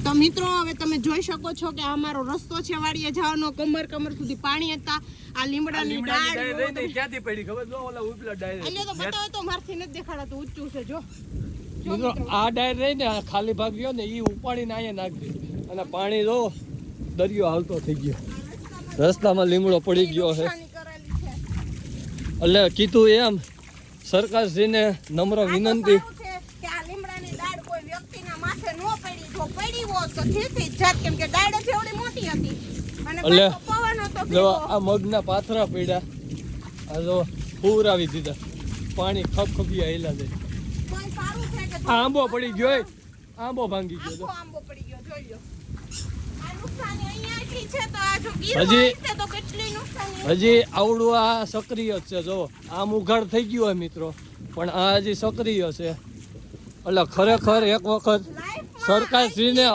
તો મિત્રો હવે તમે જોઈ શકો છો કે અમારો રસ્તો છે વાડીએ જવાનો, કમર સુધી પાણી હતા. આ લીમડાની ડાળ ક્યાંથી પડી ખબર જો ઓલા ઉપલા ડાળ એટલે તો બતાવો તો મારથી નથી દેખાડાતું, ઊંચું છે જો. મિત્રો આ ડાળ રહી ને આ ખાલી ભાગ ગયો ને ઈ ઉપાડીને અહીંયા નાખી દીધી અને પાણી જો દરિયો હાલતો થઈ ગયો. રસ્તામાં લીમડો પડી ગયો છે એટલે કીધું એમ સરકારશ્રીને નમ્ર વિનંતી આ મગના પાથરા પડ્યા, આ જો પૂર આવી દીધા, પાણી ખપખપિયા હેલા જાય. આંબો પડી ગયો, આંબો ભાંગી ગયો. હજી આવડું આ સક્રિય છે. જો આમ ઉઘાડ થઈ ગયું હોય મિત્રો, પણ આ હજી સક્રિય છે. એટલે ખરેખર એક વખત સરકારશ્રીને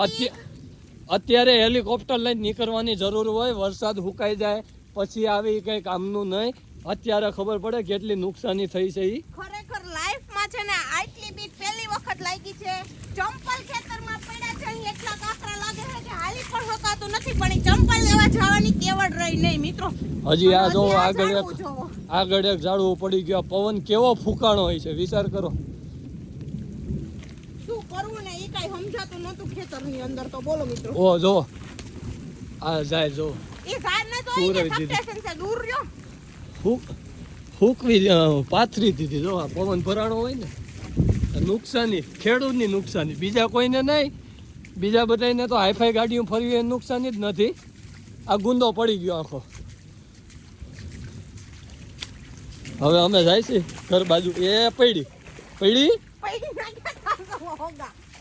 અત્યારે હેલિકોપ્ટર લઈને નીકળવાની જરૂર હોય. વરસાદ સુકાઈ જાય પછી આવી કઈ કામનું નહીં. અત્યારે ખબર પડે કેટલી નુકસાની થઈ છે. ઈ ખરેખર લાઈફમાં છે ને આટલી બી પહેલી વખત લાગી છે. ચંપલ ખેતરમાં પડ્યા છે, એટલા કાકરા લાગે છે કે હાલી પણ શકાતું નથી, પણ ચંપલ લેવા જવાની કેવડ રહી નહીં મિત્રો. હજી આ જો આગળ એક ઝાડવું પડી ગયો. પવન કેવો ફૂંકાણો હોય છે, વિચાર કરો. શું કરવું ને એ કઈ સમજાતું નતું ખેતરની અંદર તો. બોલો મિત્રો, ઓ જો આ જાય જો એ ઝાડ ને તો સબસ્ટેશન છે, દૂર રહ્યો. ફૂંકવી પાથરી દીધી. જો આ પવન ભરાણો હોય ને, નુકસાની ખેડૂતની નુકસાની, બીજા કોઈને નહીં. બીજા બધાને તો હાઈફાઈ ગાડીઓ ફરવી એની નુકસાની જ નથી. આ ગુંદો પડી ગયો આખો. હવે અમે જાય છે ઘર બાજુ. એ પડી